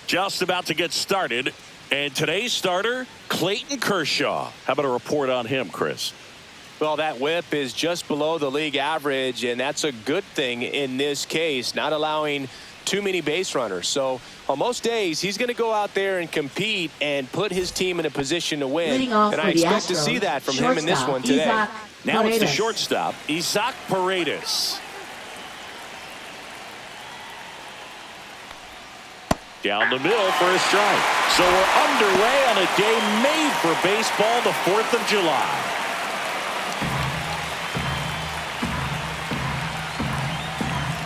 Just about to get started. And today's starter, Clayton Kershaw. How about a report on him, Chris? Well, that whip is just below the league average, and that's a good thing in this case, not allowing too many base runners. So on most days, he's going to go out there and compete and put his team in a position to win. And I expect to see that from him in this one today. Now it's the shortstop, Isaac Paredes. Down the middle for a strike. So we're underway on a day made for baseball, the 4th of July.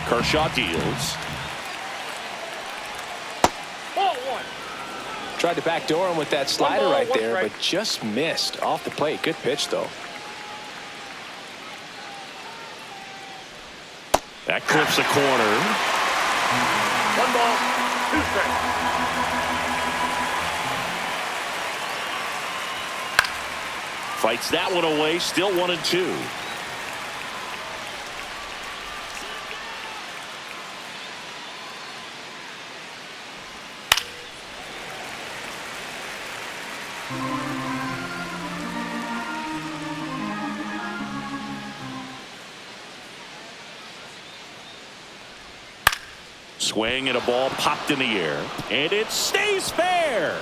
Kershaw deals. Tried to backdoor him with that slider right there, but just missed off the plate. Good pitch, though. That clips a corner. 1 ball, 2 strikes. Fights that one away. Still 1-2. Swing and a ball popped in the air, and it stays fair.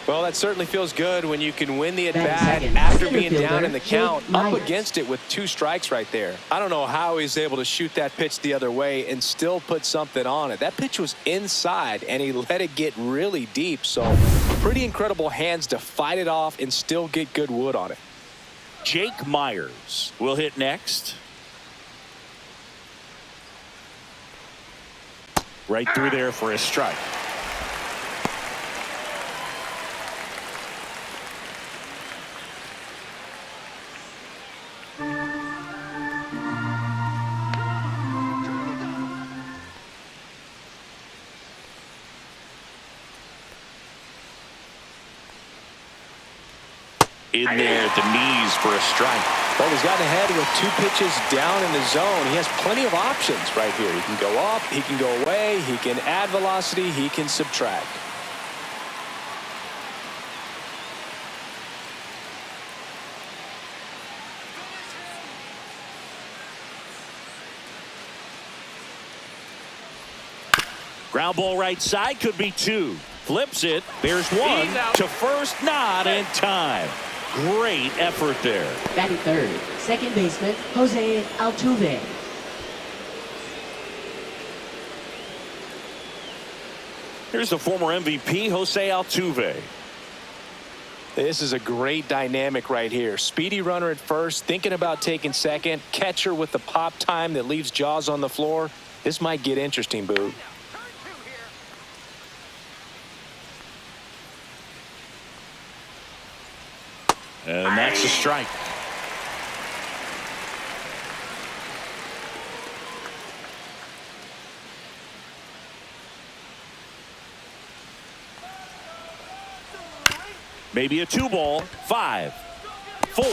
Well, that certainly feels good when you can win the at-bat after being down in the count, up against it with 2 strikes right there. I don't know how he's able to shoot that pitch the other way and still put something on it. That pitch was inside, and he let it get really deep. So pretty incredible hands to fight it off and still get good wood on it. Jake Myers will hit next. Right through there for a strike. In there at the knees for a strike. Well, he's gotten ahead with 2 pitches down in the zone. He has plenty of options right here. He can go up, he can go away, he can add velocity, he can subtract. Ground ball right side, could be 2. Flips it. There's 1 to first, not in time. Great effort there. Batting third, second baseman, Jose Altuve. Here's the former MVP, Jose Altuve. This is a great dynamic right here. Speedy runner at first, thinking about taking second. Catcher with the pop time that leaves Jaws on the floor. This might get interesting, Boog. And that's a strike. Maybe a 2 ball. 5, 4, 3.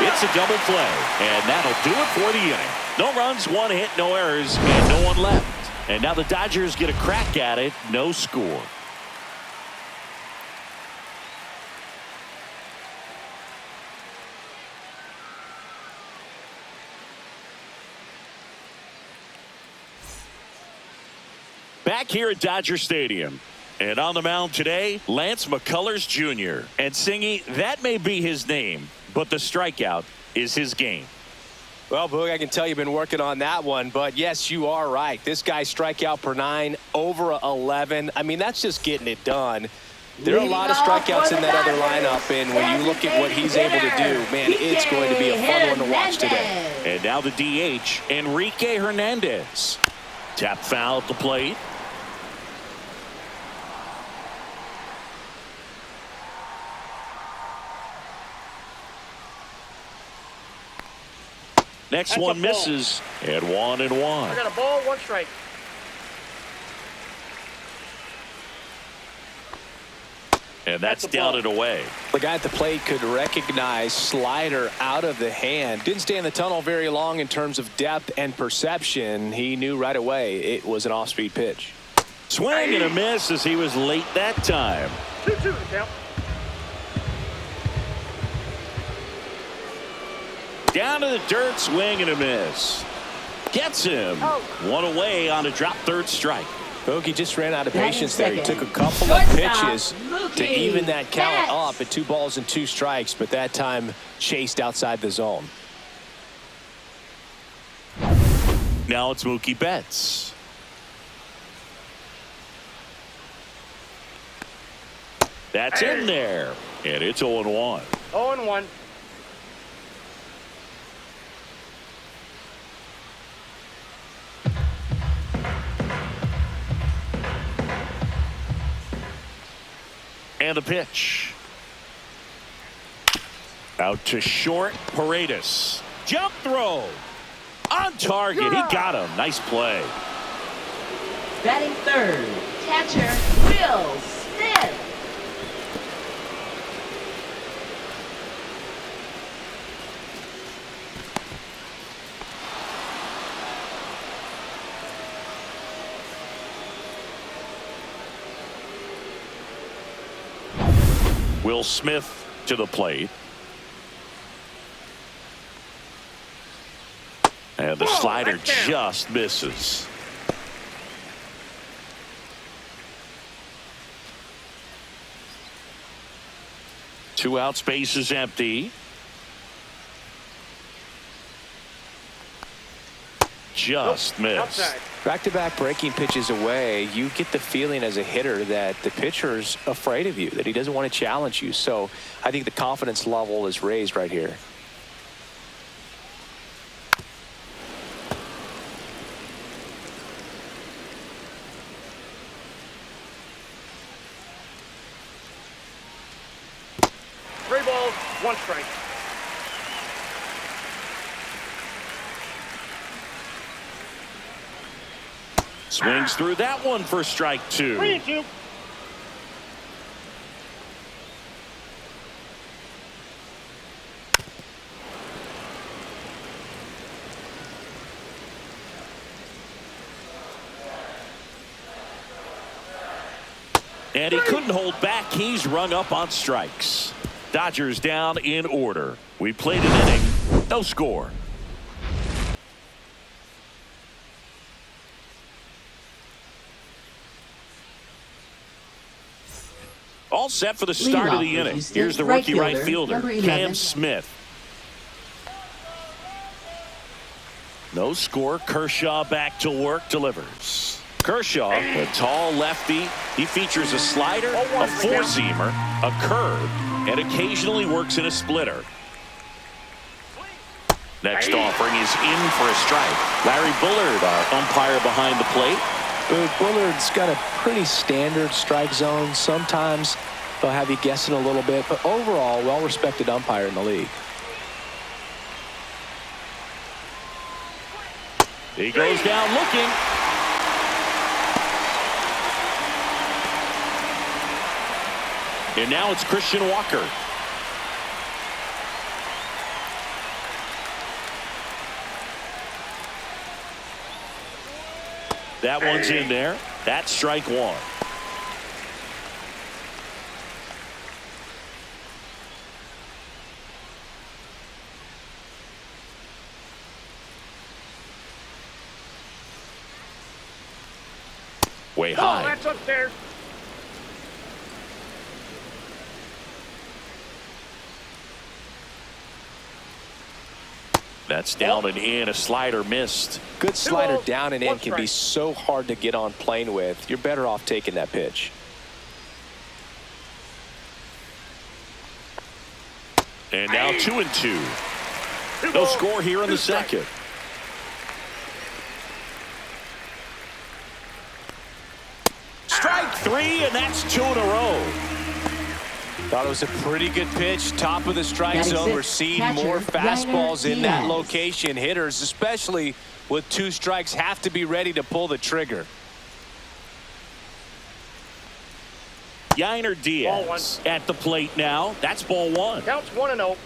It's a double play. And that'll do it for the inning. No runs, 1 hit, no errors, and no one left. And now the Dodgers get a crack at it. No score. Back here at Dodger Stadium. And on the mound today, Lance McCullers Jr. And Singy, that may be his name, but the strikeout is his game. Well, Boog, I can tell you've been working on that one, but yes, you are right. This guy's strikeout per 9, over 11. I mean, that's just getting it done. There are a lot of strikeouts in that other lineup, and when you look at what he's able to do, man, it's going to be a fun one to watch today. And now the DH, Enrique Hernandez. Tap foul at the plate. Next one misses, and 1-1. I got a ball, 1 strike. And that's That's a down ball. and away. The guy at the plate could recognize slider out of the hand. Didn't stay in the tunnel very long in terms of depth and perception. He knew right away it was an off-speed pitch. Swing and a miss as he was late that time. 2-2 the count. Down to the dirt, swing and a miss. Gets him. One away on a drop third strike. Bogey just ran out of Batting patience there. He second. took a couple of Shortstop, pitches Mookie to even that count Betts. up at 2 balls and 2 strikes, but that time chased outside the zone. Now it's Mookie Betts. That's in there. And it's 0-1. 0-1. And the pitch. Out to short, Paredes. Jump throw. On target. He got him. Nice play. Batting third, catcher Will Smith. Will Smith to the plate. And the slider that's down. just misses. Two out, space is empty. Just missed. Outside. Back-to-back breaking pitches away, you get the feeling as a hitter that the pitcher's afraid of you, that he doesn't want to challenge you. So I think the confidence level is raised right here. Three balls, 1 strike. Swings through that one for strike 2. 3-2. And he couldn't hold back. He's rung up on strikes. Dodgers down in order. We played an inning. No score. All set for the start of the Leadoff for inning. Houston, Here's the right rookie right fielder, fielder, number Cam 11. Smith. No score. Kershaw back to work, delivers. Kershaw, a tall lefty. He features a slider, a four-seamer, a curve, and occasionally works in a splitter. Next offering is in for a strike. Larry Bullard, our umpire behind the plate. Bullard's got a pretty standard strike zone. Sometimes they'll have you guessing a little bit, but overall, well-respected umpire in the league. He goes down looking. And now it's Christian Walker. That one's in there. That's strike 1. Way Oh, high. that's upstairs. That's down and in. A slider missed. Good slider balls, down and in 1 can be strike. so hard to get on plane with. You're better off taking that pitch. And now 2-2. 2 No balls, score here in 2 the strikes. second. Strike 3, and that's 2 in a row. Thought it was a pretty good pitch. Top of the strike Batting zone. sixth, We're seeing catcher, more fastballs in that Diaz. location. Hitters, especially with 2 strikes, have to be ready to pull the trigger. Yainer Diaz at the plate now. That's ball one. Counts 1-0.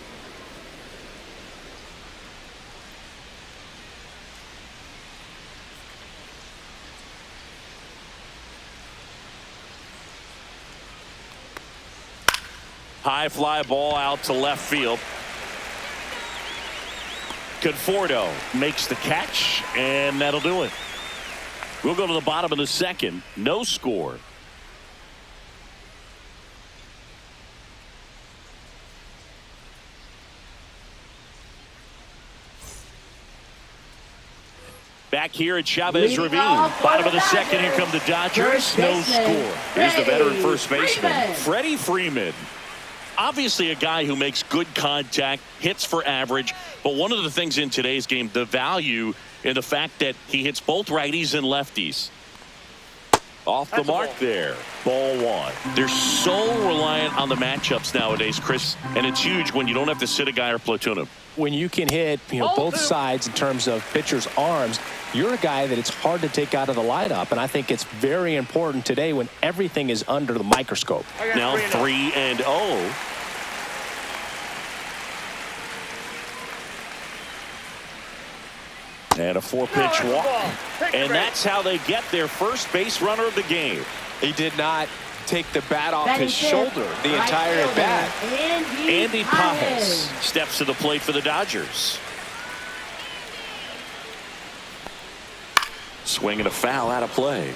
High fly ball out to left field. Conforto makes the catch, and that'll do it. We'll go to the bottom of the second. No score. Back here at Chavez Ravine. Bottom of the second. Here come the Dodgers. No score. Here's the veteran first baseman, Freddie Freeman. Obviously a guy who makes good contact, hits for average, but one of the things in today's game, the value in the fact that he hits both righties and lefties. Off the mark there. Ball one. They're so reliant on the matchups nowadays, Chris, and it's huge when you don't have to sit a guy or platoon him. When you can hit both sides in terms of pitchers' arms, you're a guy that it's hard to take out of the lineup, and I think it's very important today when everything is under the microscope. Now 3-0. And a 4-pitch walk. And that's how they get their first base runner of the game. He did not take the bat off his shoulder the entire at bat. Andy Pages steps to the plate for the Dodgers. Swing and a foul out of play.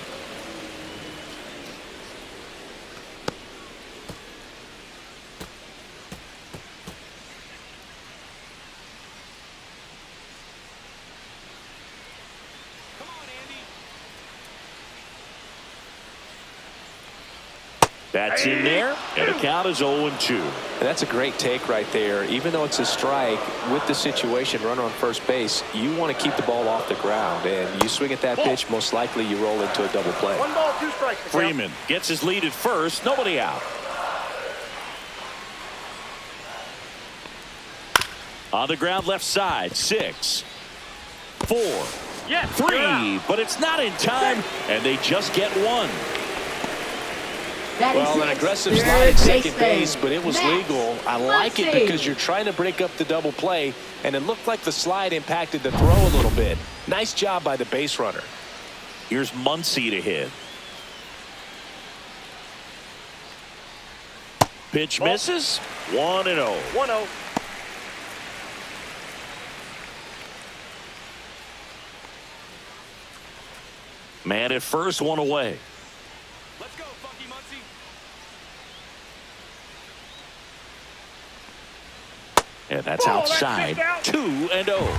That's in there, and the count is 0-2. That's a great take right there. Even though it's a strike, with the situation, runner on first base, you want to keep the ball off the ground, and you swing at that pitch, most likely you roll into a double play. 1 ball, 2 strikes. Freeman gets his lead at first, nobody out. On the ground left side, 6, 4, 3, but it's not in time, and they just get one. Well, an aggressive slide at second base, but it was legal. I like it because you're trying to break up the double play, and it looked like the slide impacted the throw a little bit. Nice job by the base runner. Here's Muncy to hit. Pitch misses. 1-0. 1-0. Man at first, one away. Let's go, Funky Muncy. And that's outside. 2-0.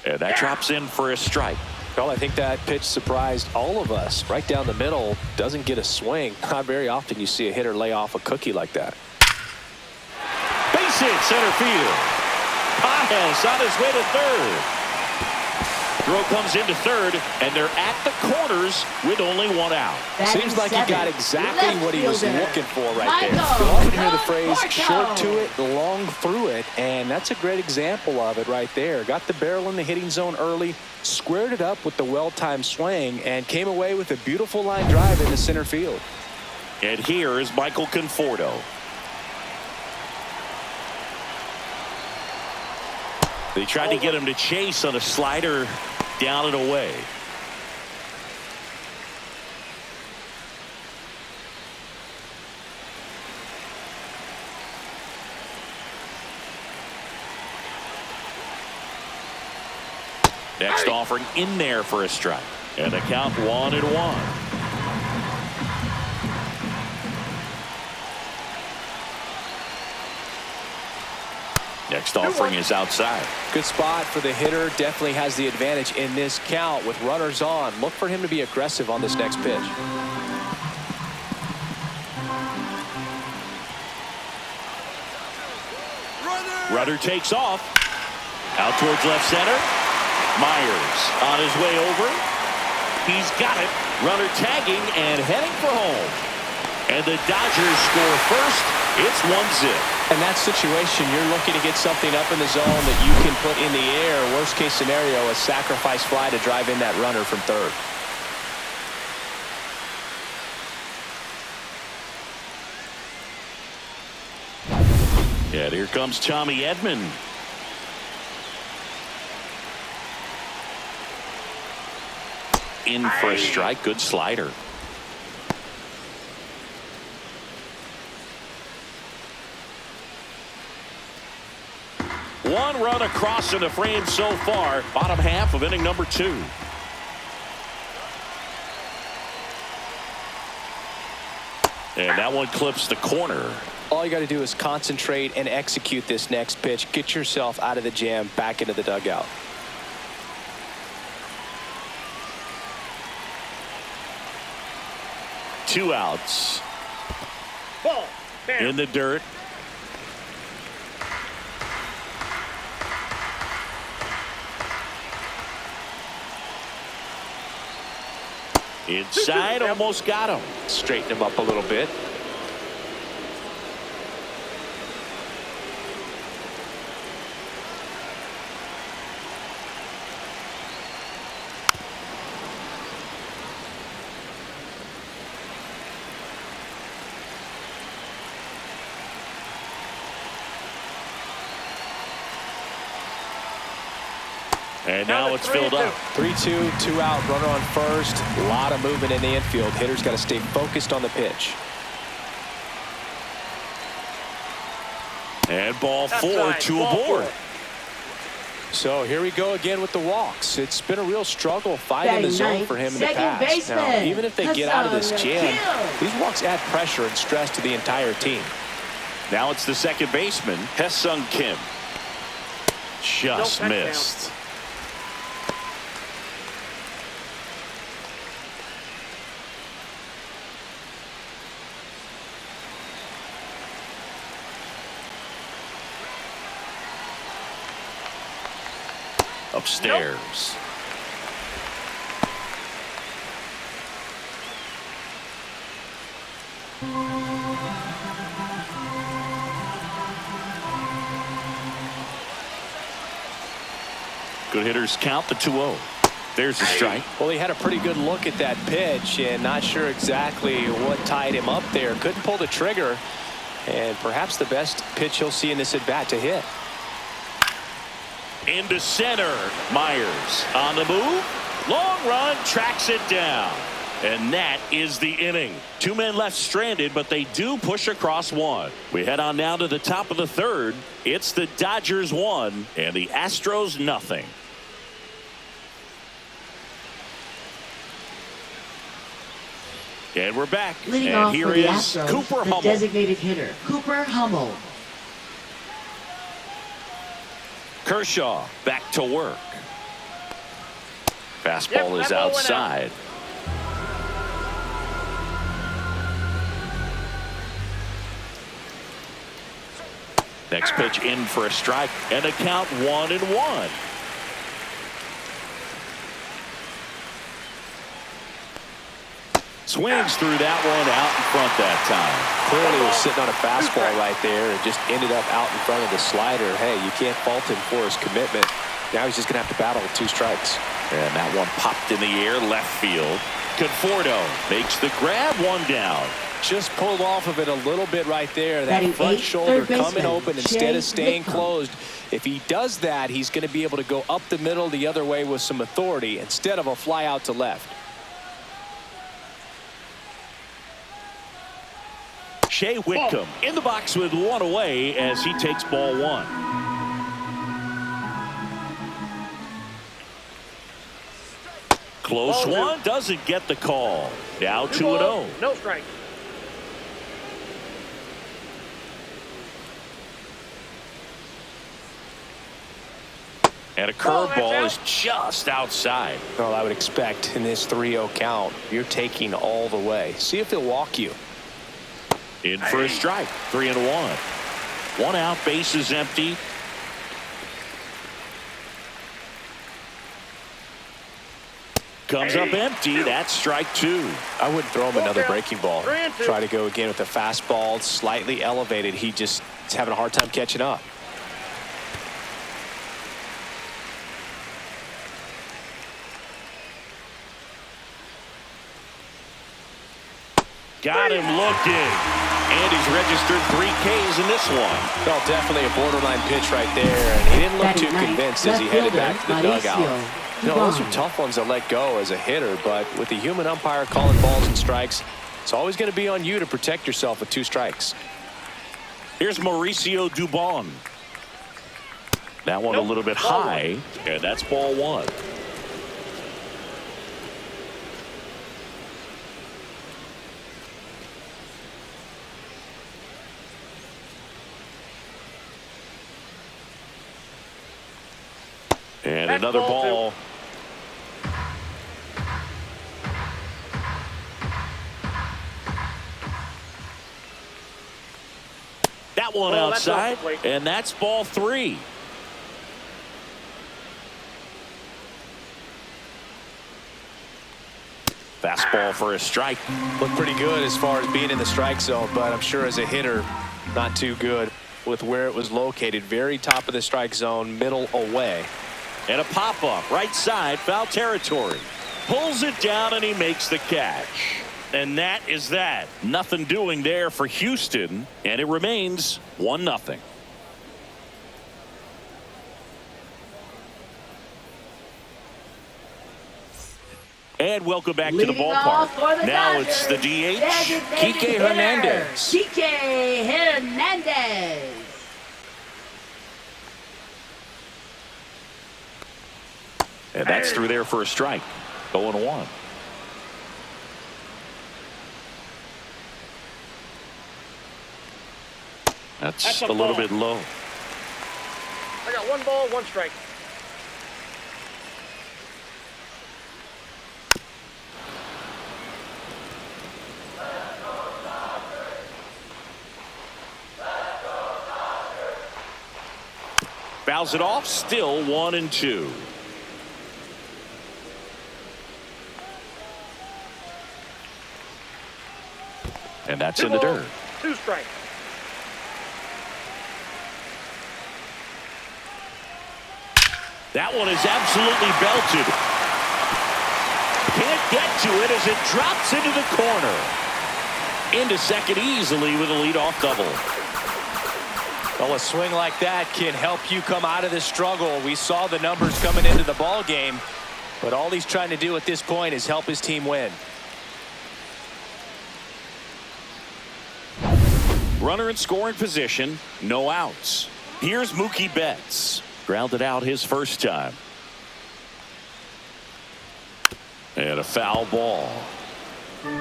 And that drops in for a strike. Well, I think that pitch surprised all of us. Right down the middle, doesn't get a swing. Not very often you see a hitter lay off a cookie like that. Base hit, center field. Pages on his way to third. Throw comes into third, and they're at the corners with only one out. Seems like he got exactly what he was looking for right there. You often hear the phrase short to it, long through it, and that's a great example of it right there. Got the barrel in the hitting zone early, squared it up with the well-timed swing, and came away with a beautiful line drive into center field. And here is Michael Conforto. They tried to get him to chase on a slider down and away. Next offering in there for a strike. And the count 1-1. Next offering is outside. Good spot for the hitter. Definitely has the advantage in this count with runners on. Look for him to be aggressive on this next pitch. Runner takes off. Out towards left center. Myers on his way over. He's got it. Runner tagging and heading for home. And the Dodgers score first. It's 1-0. In that situation, you're looking to get something up in the zone that you can put in the air. Worst case scenario, a sacrifice fly to drive in that runner from third. And here comes Tommy Edman. In for a strike. Good slider. One run across in the frame so far. Bottom half of inning number 2. And that one clips the corner. All you got to do is concentrate and execute this next pitch. Get yourself out of the jam, back into the dugout. Two outs. Ball. Bam. In the dirt. Inside, almost got him. Straighten him up a little bit. And now it's filled up. 3-2, 2 out, runner on first. A lot of movement in the infield. Hitter's got to stay focused on the pitch. And ball 4, 2 aboard. So here we go again with the walks. It's been a real struggle finding the zone for him in the past. Now, even if they get out of this jam, these walks add pressure and stress to the entire team. Now it's the second baseman, Hae-Sung Kim. Just missed. Upstairs. Good hitters count the 2-0. There's a strike. Well, he had a pretty good look at that pitch and not sure exactly what tied him up there. Couldn't pull the trigger, and perhaps the best pitch he'll see in this at bat to hit. Into center. Myers on the move. Long run, tracks it down. And that is the inning. 2 men left stranded, but they do push across one. We head on now to the top of the third. It's the Dodgers 1 and the Astros nothing. And we're back. Leading and off here for the is Astros, Cooper the Hummel. designated hitter, Cooper Hummel. Kershaw back to work. Fastball is outside. Next pitch in for a strike and a count 1-1. Swings through that one out in front that time. Clearly was sitting on a fastball right there and just ended up out in front of the slider. Hey, you can't fault him for his commitment. Now he's just going to have to battle with 2 strikes. And that one popped in the air left field. Conforto makes the grab, 1 down. Just pulled off of it a little bit right there. That front shoulder coming open instead of staying closed. If he does that, he's going to be able to go up the middle the other way with some authority instead of a fly out to left. Shea Whitcomb in the box with 1 away as he takes ball 1. Close one, doesn't get the call. Now 2-0. No strike. And a curveball is just outside. Well, I would expect in this 3-0 count, you're taking all the way. See if he'll walk you. In for a strike. 3-1. 1 out, base is empty. Comes up empty. That's strike two. I wouldn't throw him another breaking ball. 3-2. Try to go again with the fastball, slightly elevated. He just is having a hard time catching up. Got him looking. And he's registered 3 Ks in this one. Well, definitely a borderline pitch right there. And he didn't look too convinced as he headed back to the dugout. You know, those are tough ones to let go as a hitter, but with the human umpire calling balls and strikes, it's always going to be on you to protect yourself with 2 strikes. Here's Mauricio Dubon. That one a little bit high, and that's ball 1. And That's another ball ball. That one outside, and that's ball 3. Fastball for a strike. Looked pretty good as far as being in the strike zone, but I'm sure as a hitter, not too good with where it was located. Very top of the strike zone, middle away. And a pop-up, right side, foul territory. Pulls it down, and he makes the catch. And that is that. Nothing doing there for Houston, and it remains 1-0. And welcome back to the ballpark. Now it's the DH, Kike Hernandez. Kike Hernandez. And that's through there for a strike. 0-1. That's a little bit low. I got 1 ball, 1 strike. Fouls it off, still 1-2. And that's in the dirt. 2 strikes. That one is absolutely belted. Can't get to it as it drops into the corner. Into second easily with a leadoff double. Well, a swing like that can help you come out of this struggle. We saw the numbers coming into the ball game, but all he's trying to do at this point is help his team win. Runner in scoring position, no outs. Here's Mookie Betts. Grounded out his first time. And a foul ball.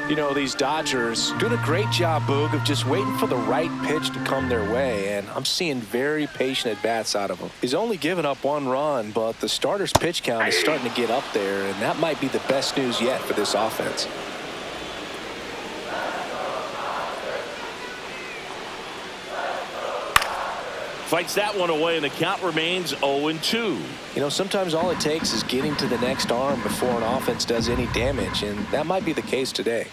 You know, these Dodgers doing a great job, Boog, of just waiting for the right pitch to come their way, and I'm seeing very patient at-bats out of him. He's only given up 1 run, but the starter's pitch count is starting to get up there, and that might be the best news yet for this offense. Fights that one away, and the count remains 0-2. You know, sometimes all it takes is getting to the next arm before an offense does any damage, and that might be the case today.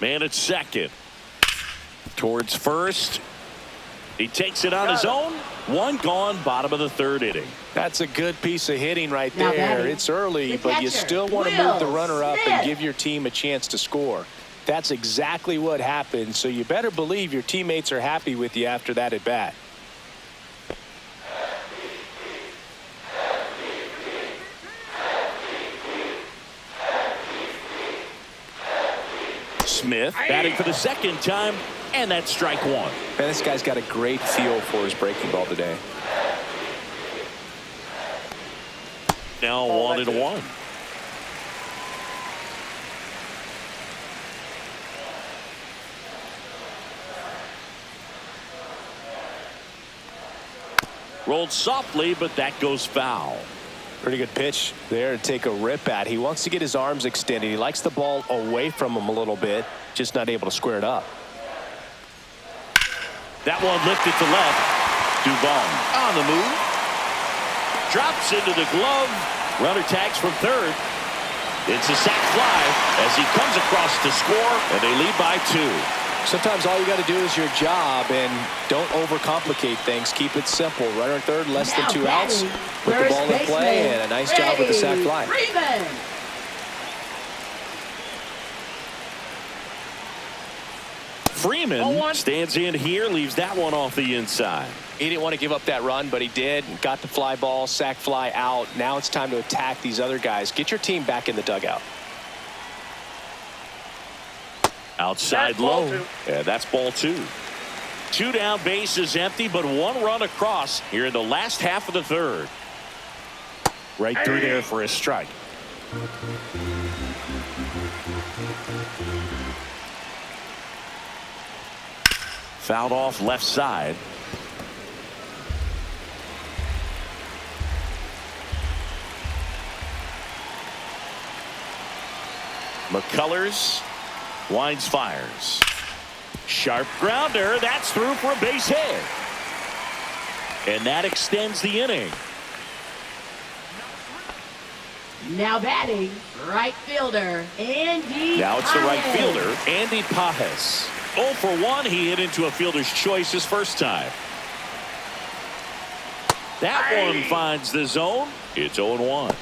Man at second. Towards first. He takes it on his own. 1 gone, bottom of the 3rd inning. That's a good piece of hitting right Now there. batting, It's early, the but you catcher, still want to move the Will runner up Smith. and give your team a chance to score. That's exactly what happened, so you better believe your teammates are happy with you after that at bat. Smith batting for the 2nd time, and that's strike 1. Man, this guy's got a great feel for his breaking ball today. Now 1-1. Rolled softly, but that goes foul. Pretty good pitch there to take a rip at. He wants to get his arms extended. He likes the ball away from him a little bit, just not able to square it up. That one lifted to left. Dubon on the move. Drops into the glove, Runner tags from third. It's a sac fly as he comes across to score, and they lead by 2. Sometimes all you got to do is your job, and don't overcomplicate things. Keep it simple. Runner at third, less than 2 outs. Put the ball in play, and a nice job with the sac fly. Freeman stands in here, leaves that one off the inside. He didn't want to give up that run, but he did. Got the fly ball, sac fly out. Now it's time to attack these other guys. Get your team back in the dugout. Outside low. Yeah, that's ball 2. 2 down, bases empty, but 1 run across here in the last half of the third. Right through there for a strike. Fouled off left side. McCullers winds, fires. Sharp grounder. That's through for a base hit. And that extends the inning. Now batting, right fielder, Andy Now it's the right Pages. fielder, Andy Pages. 0 for 1. He hit into a fielder's choice his first time. That one finds the zone. It's 0-1.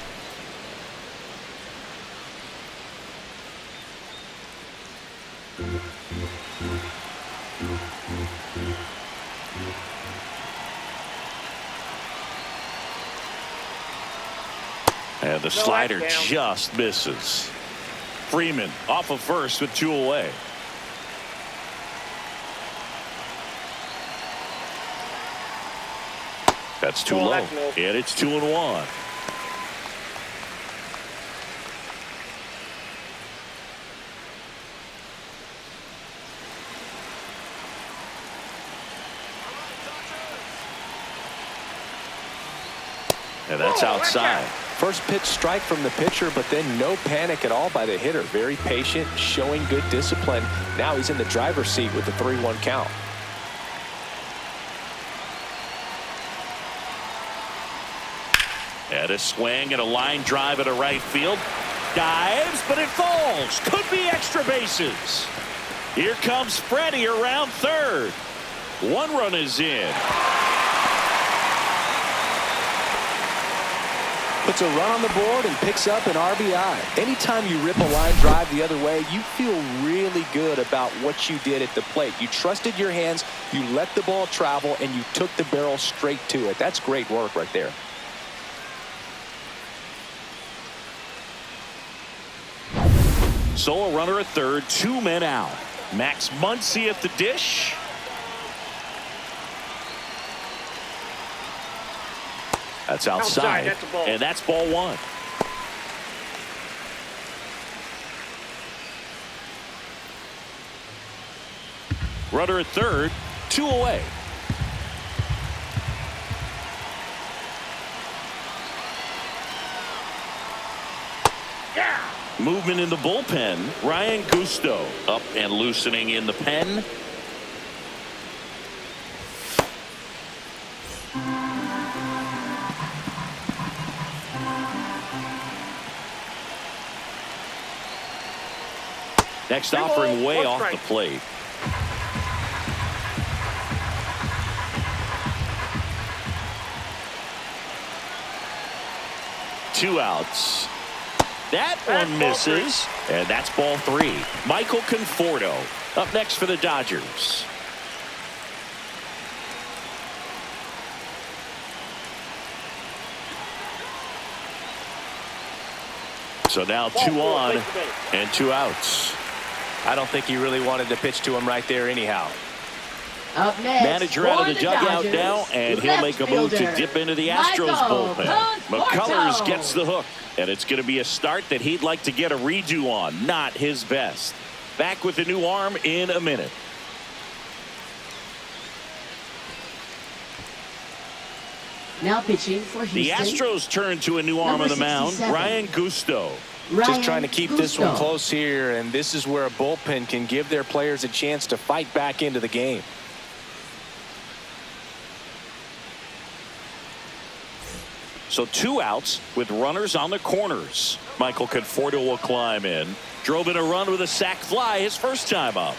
And the slider just misses. Freeman off of first with 2 away. That's too low. And it's 2-1. And that's outside. First pitch strike from the pitcher, but then no panic at all by the hitter. Very patient, showing good discipline. Now he's in the driver's seat with the 3-1 count. And a swing and a line drive at a right field. Dives, but it falls. Could be extra bases. Here comes Freddie around third. 1 run is in. Puts a run on the board and picks up an RBI. Anytime you rip a line drive the other way, you feel really good about what you did at the plate. You trusted your hands, you let the ball travel, and you took the barrel straight to it. That's great work right there. So a runner at third, 2 men out. Max Muncy at the dish. That's outside. That's a ball. And that's ball 1. Runner at third, 2 away. Movement in the bullpen. Ryan Gusto up and loosening in the pen. Next offering way off the plate. Two outs. That one misses, and that's ball 3. Michael Conforto up next for the Dodgers. So now 2 on and 2 outs. I don't think he really wanted to pitch to him right there anyhow. Up next, manager out of the dugout Dodgers, now, and he'll make a move to dip into the Astros bullpen. McCullers gets the hook, and it's going to be a start that he'd like to get a redo on. Not his best. Back with the new arm in a minute. Now pitching for Houston. The Astros turn to a new arm on the mound, 67. Ryan Gusto. Just trying to keep this one Gusto. close here, and this is where a bullpen can give their players a chance to fight back into the game. So 2 outs with runners on the corners. Michael Conforto will climb in. Drove in a run with a sac fly his first time up.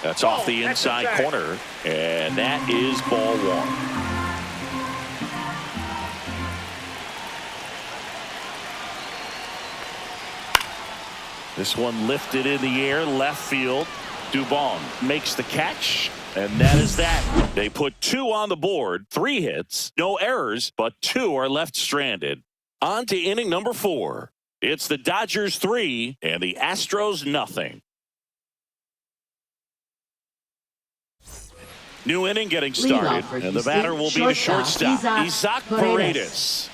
That's off the inside corner, and that is ball 1. This one lifted in the air, left field. Dubon makes the catch, and that is that. They put 2 on the board, 3 hits, no errors, but 2 are left stranded. On to inning number 4. It's the Dodgers 3 and the Astros nothing. New inning getting started, and the batter will be the shortstop, Isaac Paredes.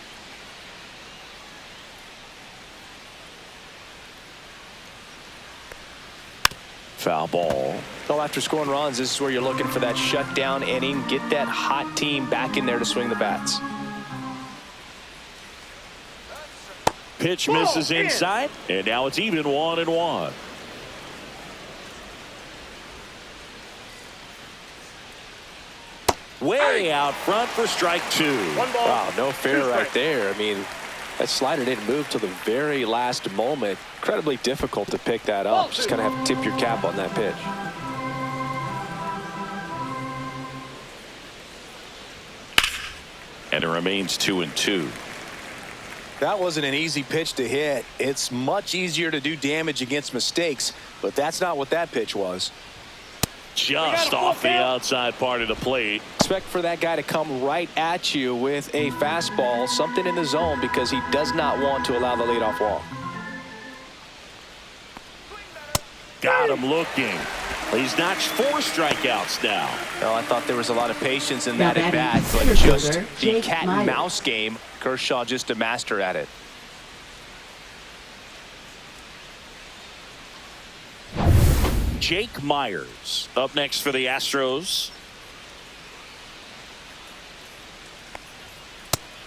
Foul ball. Well, after scoring runs, this is where you're looking for that shutdown inning. Get that hot team back in there to swing the bats. Pitch misses inside, and now it's even 1-1. Way out front for strike 2. Wow, no fair right there. I mean, that slider didn't move till the very last moment. Incredibly difficult to pick that up. Just kind of have to tip your cap on that pitch. And it remains 2-2. That wasn't an easy pitch to hit. It's much easier to do damage against mistakes, but that's not what that pitch was. Just off the outside part of the plate. Expect for that guy to come right at you with a fastball, something in the zone, because he does not want to allow the leadoff walk. Got him looking. He's notched 4 strikeouts now. Well, I thought there was a lot of patience in that at bat, but just the cat and mouse game. Kershaw just a master at it. Jake Myers up next for the Astros.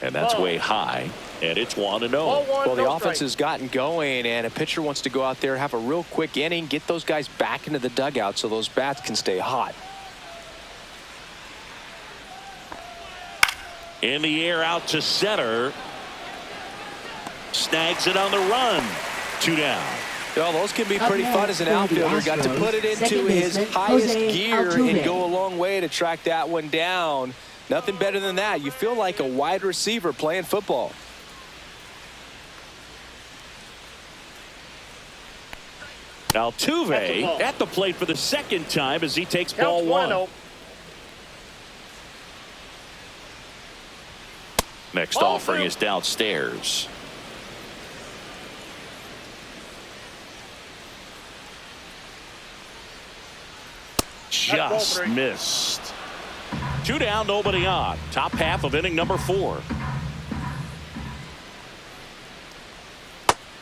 And that's way high. And it's 1-0. Well, the offense has gotten going, and a pitcher wants to go out there, have a real quick inning, get those guys back into the dugout so those bats can stay hot. In the air out to center. Snags it on the run. 2 down. Well, those can be pretty fun as an outfielder. Got to put it into his highest gear and go a long way to track that one down. Nothing better than that. You feel like a wide receiver playing football. Altuve at the plate for the second time as he takes ball 1. Next offering is downstairs. Just missed. 2 down, nobody on. Top half of inning number 4.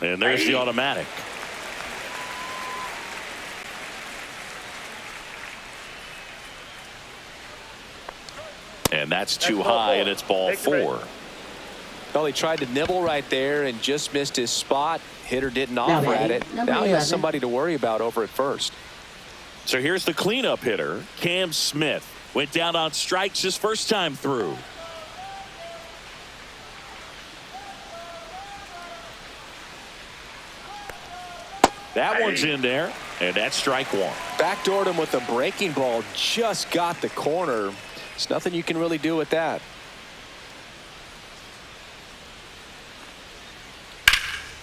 And there's the automatic. And that's too high, and it's ball 4. Well, he tried to nibble right there and just missed his spot. Hitter didn't offer at it. Now he has somebody to worry about over at first. So here's the cleanup hitter, Cam Smith. Went down on strikes his first time through. That one's in there, and that's strike 1. Backdoored him with a breaking ball. Just got the corner. There's nothing you can really do with that.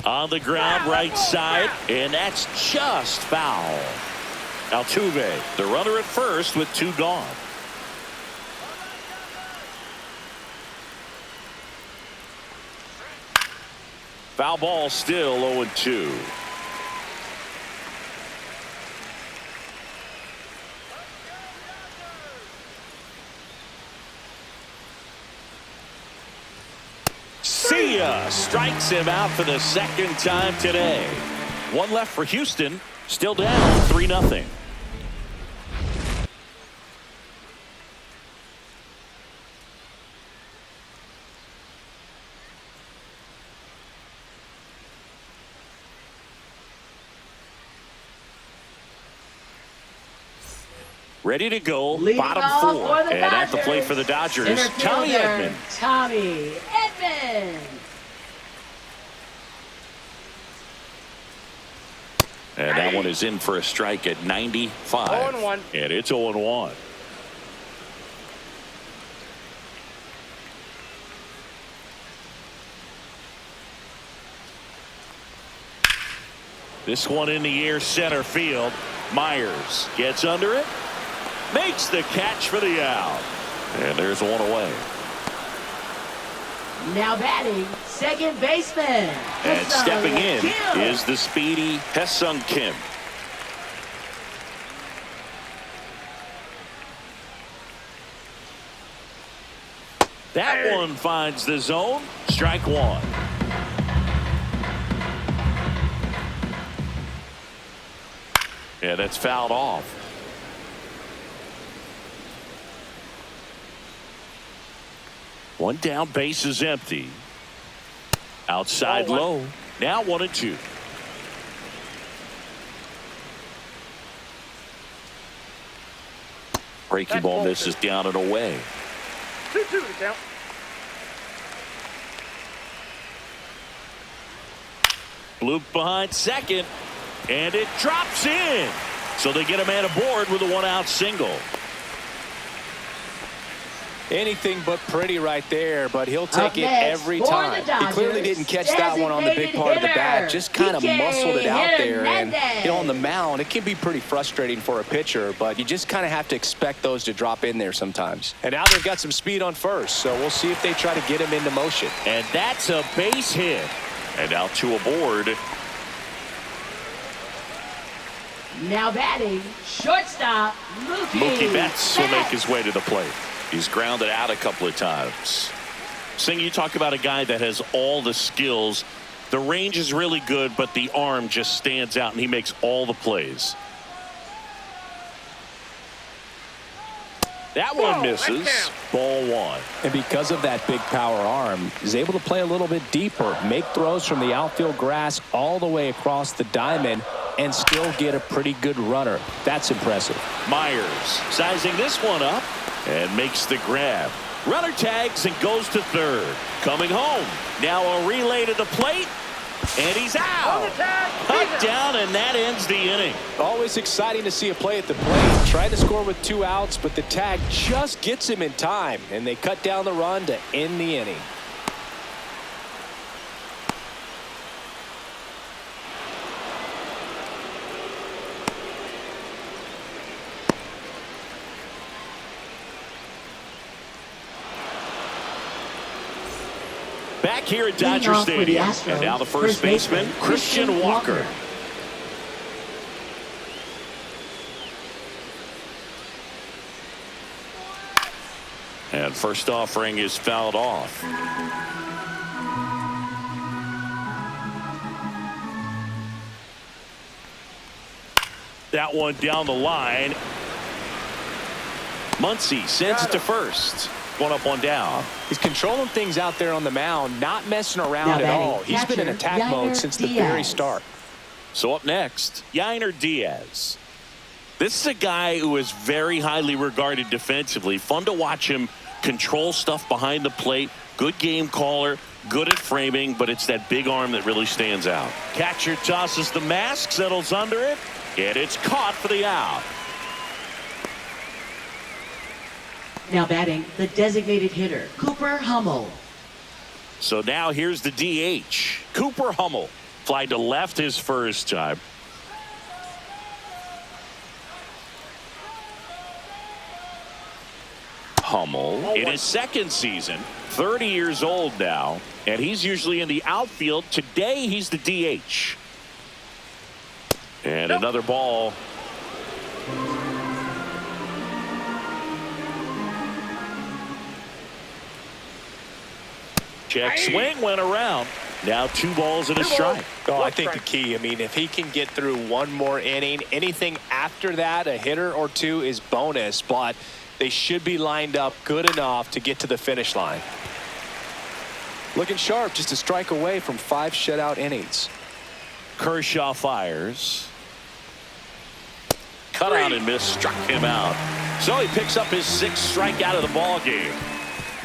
On the ground, right side, and that's just foul. Altuve, the runner at first with 2 gone. Foul ball, still 0-2. See ya. Strikes him out for the second time today. 1 left for Houston. Still down 3-0. Ready to go, Leading bottom off 4. for the And at the Dodgers, plate for the Dodgers, center Tommy fielder, Edman. Tommy Edman. And that one is in for a strike at 95. 0-1. And it's 0-1. This one in the air, center field. Myers gets under it, makes the catch for the out. And there's one away. Now batting, second baseman. And stepping in is the speedy Ha-Seong Kim. That one finds the zone. Strike 1. Yeah, that's fouled off. One down, base is empty. Outside low. Now 1-2. Breaking ball misses down and away. 2-2 to count. Bloop behind second. And it drops in. So they get a man aboard with a 1-out single. Anything but pretty right there, but he'll take it next every for time. the Dodgers, He clearly didn't catch that one on the big part of the bat. Just kind of muscled it out there. And, you know, on the mound, it can be pretty frustrating for a pitcher, but you just kind of have to expect those to drop in there sometimes. And now they've got some speed on first, so we'll see if they try to get him into motion. And that's a base hit. And now 2 aboard. Now batting, shortstop, Mookie Betts will make his way to the plate. He's grounded out a couple of times. Sing, you talk about a guy that has all the skills. The range is really good, but the arm just stands out, and he makes all the plays. That one misses. Ball 1. And because of that big power arm, he's able to play a little bit deeper, make throws from the outfield grass all the way across the diamond, and still get a pretty good runner. That's impressive. Myers sizing this one up and makes the grab. Runner tags and goes to third. Coming home. Now a relay to the plate. And he's out. Cut down, and that ends the inning. Always exciting to see a play at the plate. Tried to score with 2 outs, but the tag just gets him in time, and they cut down the run to end the inning. Back here at Dodger Stadium. And now the first baseman, Christian Walker. And first offering is fouled off. That one down the line. Muncy sends it to first. One up, one down. He's controlling things out there on the mound, not messing around at all. He's been in attack mode since the very start. So up next, Yainer Diaz. This is a guy who is very highly regarded defensively. Fun to watch him control stuff behind the plate. Good game caller, good at framing, but it's that big arm that really stands out. Catcher tosses the mask, settles under it, and it's caught for the out. Now batting, the designated hitter, Cooper Hummel. So now here's the DH, Cooper Hummel. Fly to left his first time. Hummel in his second season, 30 years old now, and he's usually in the outfield. Today he's the DH. And another ball. Check swing went around. Now 2 balls and a strike. Oh, I think the key, I mean, if he can get through one more inning, anything after that, a hitter or 2 is bonus, but they should be lined up good enough to get to the finish line. Looking sharp, just a strike away from 5 shutout innings. Kershaw fires. Cut out and miss, struck him out. So he picks up his 6th strikeout of the ball game.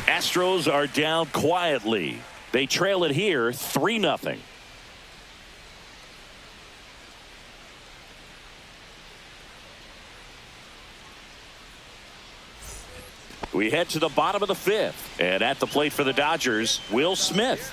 Astros are down quietly. They trail it here 3-0. We head to the bottom of the 5th, and at the plate for the Dodgers, Will Smith.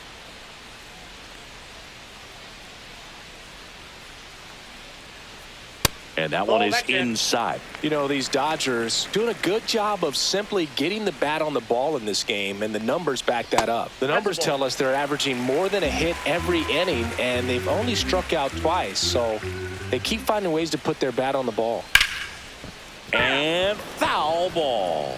And that one is inside. You know, these Dodgers doing a good job of simply getting the bat on the ball in this game, and the numbers back that up. The numbers tell us they're averaging more than a hit every inning, and they've only struck out twice. So they keep finding ways to put their bat on the ball. And foul ball.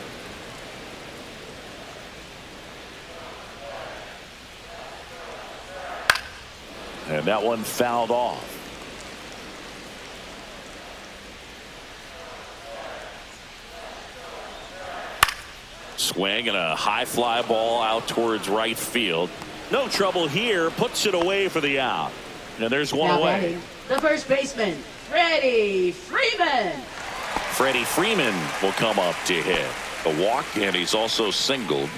And that one fouled off. Swing and a high fly ball out towards right field. No trouble here. Puts it away for the out. And there's one Now away. batting, the first baseman, Freddie Freeman. Freddie Freeman will come up to hit. A walk, and he's also singled.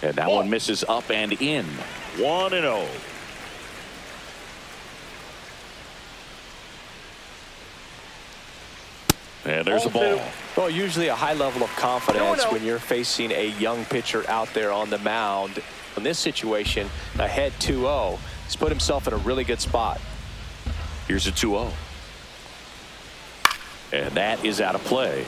And that one misses up and in. 1-0. And there's a ball. Well, usually a high level of confidence when you're facing a young pitcher out there on the mound. In this situation, ahead 2-0. He's put himself in a really good spot. Here's a 2-0. And that is out of play.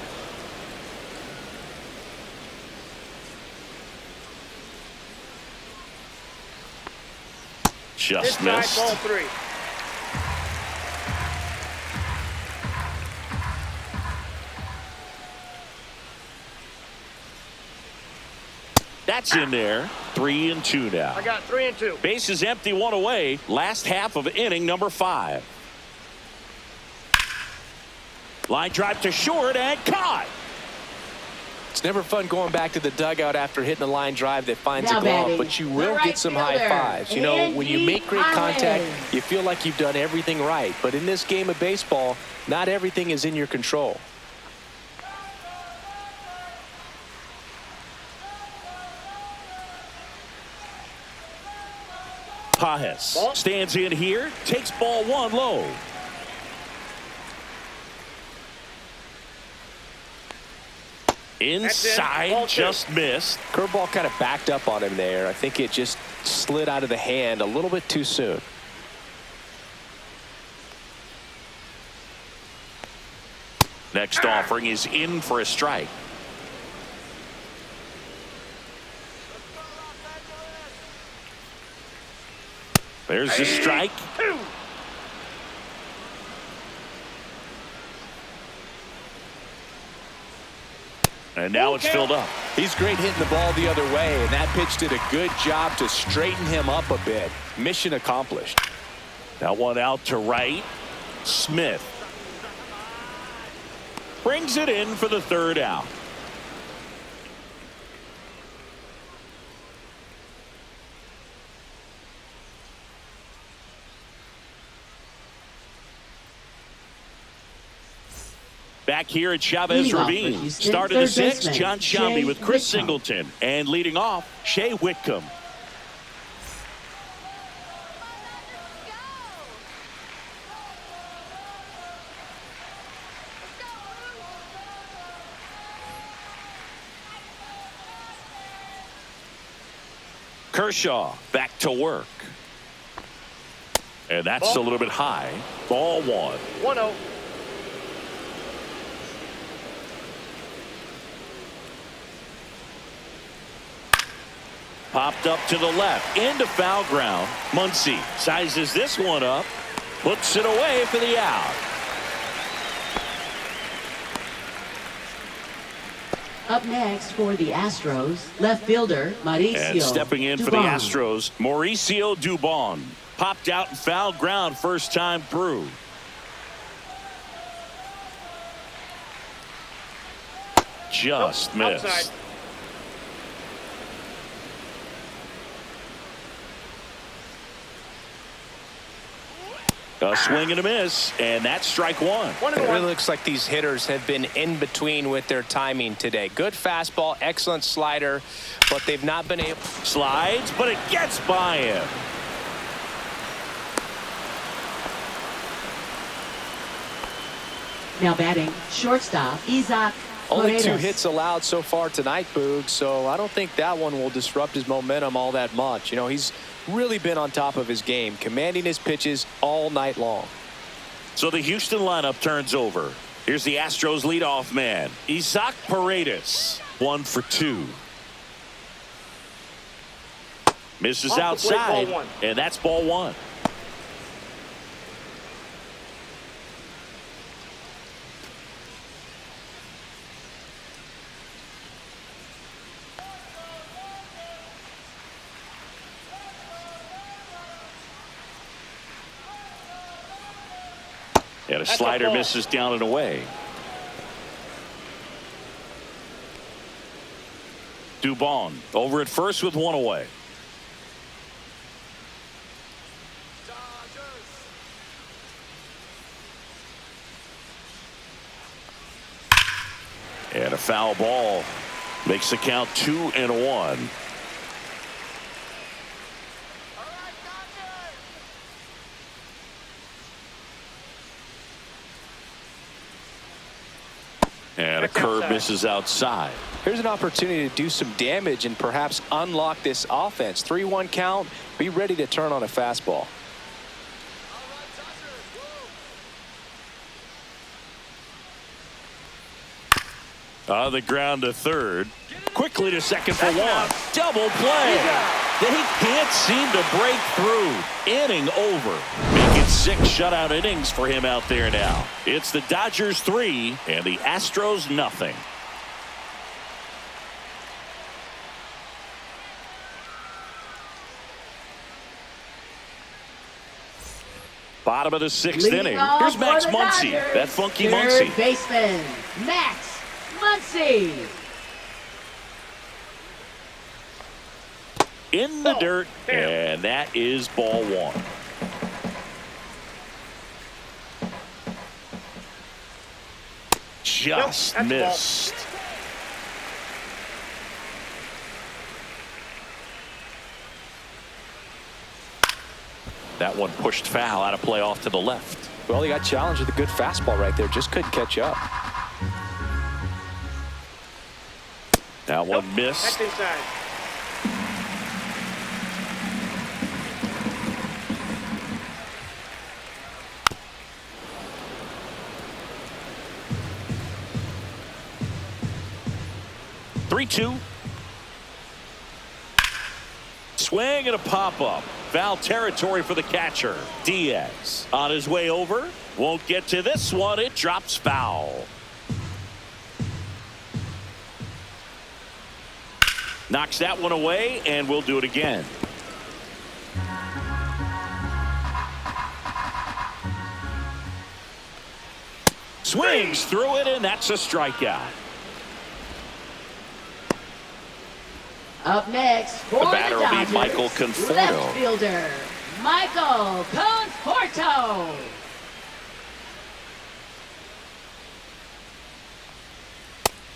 Just missed. Ball 3. That's in there. 3-2 now. I got 3 and 2. Bases empty, 1 away. Last half of inning number 5. Line drive to short and caught. It's never fun going back to the dugout after hitting a line drive that finds Now a glove, batting, but you the will right get some high fielder, fives. You know, when you make great contact, Andy you feel like you've done everything right. But in this game of baseball, not everything is in your control. Pajes stands in here, takes ball 1 low. Inside, just missed. Curveball kind of backed up on him there. I think it just slid out of the hand a little bit too soon. Next offering is in for a strike. There's the strike. And now it's filled up. He's great hitting the ball the other way, and that pitch did a good job to straighten him up a bit. Mission accomplished. That one out to right. Smith brings it in for the 3rd out. Back here at Chavez Ravine. Started the 6th, John Shambi with Chris Singleton. And leading off, Shea Whitcomb. Kershaw back to work. And that's a little bit high. Ball 1. 1-0. Popped up to the left, into foul ground. Muncy sizes this one up, puts it away for the out. Up next for the Astros, left fielder Mauricio And stepping in for the Dubon. Astros, Mauricio Dubon. Popped out in foul ground first time through. Just missed. Outside. A swing and a miss, and that's strike one. It really looks like these hitters have been in between with their timing today. Good fastball, excellent slider, but they've not been able. Slides, but it gets by him. Now batting, shortstop, Isaac. Only 2 Paredes. hits allowed so far tonight, Boog, so I don't think that one will disrupt his momentum all that much. You know, he's really been on top of his game, commanding his pitches all night long. So the Houston lineup turns over. Here's the Astros leadoff man, Isaac Paredes. 1 for 2. Misses outside, and that's ball 1. And a slider misses down and away. Dubon over at first with 1 away. And a foul ball makes the count 2-1. And a curve misses outside. Here's an opportunity to do some damage and perhaps unlock this offense. 3-1 count. Be ready to turn on a fastball. On the ground to third. Quickly to second for 1. Double play. They can't seem to break through. Inning over. Make it 6 shutout innings for him out there now. It's the Dodgers 3 and the Astros nothing. Bottom of the 6th inning. Here's Max Muncy. That funky Muncy. Third baseman, Max Muncy. In the dirt, and that is ball 1. Just missed. That one pushed foul out of play off to the left. Well, he got challenged with a good fastball right there. Just couldn't catch up. That one missed. That's inside. Three-two. Swing and a pop-up. Foul territory for the catcher. Diaz on his way over. Won't get to this one. It drops foul. Knocks that one away, and we'll do it again. Swings through it, and that's a strikeout. Up next for The batter will be Dodgers, Michael Conforto. left fielder, Michael Conforto.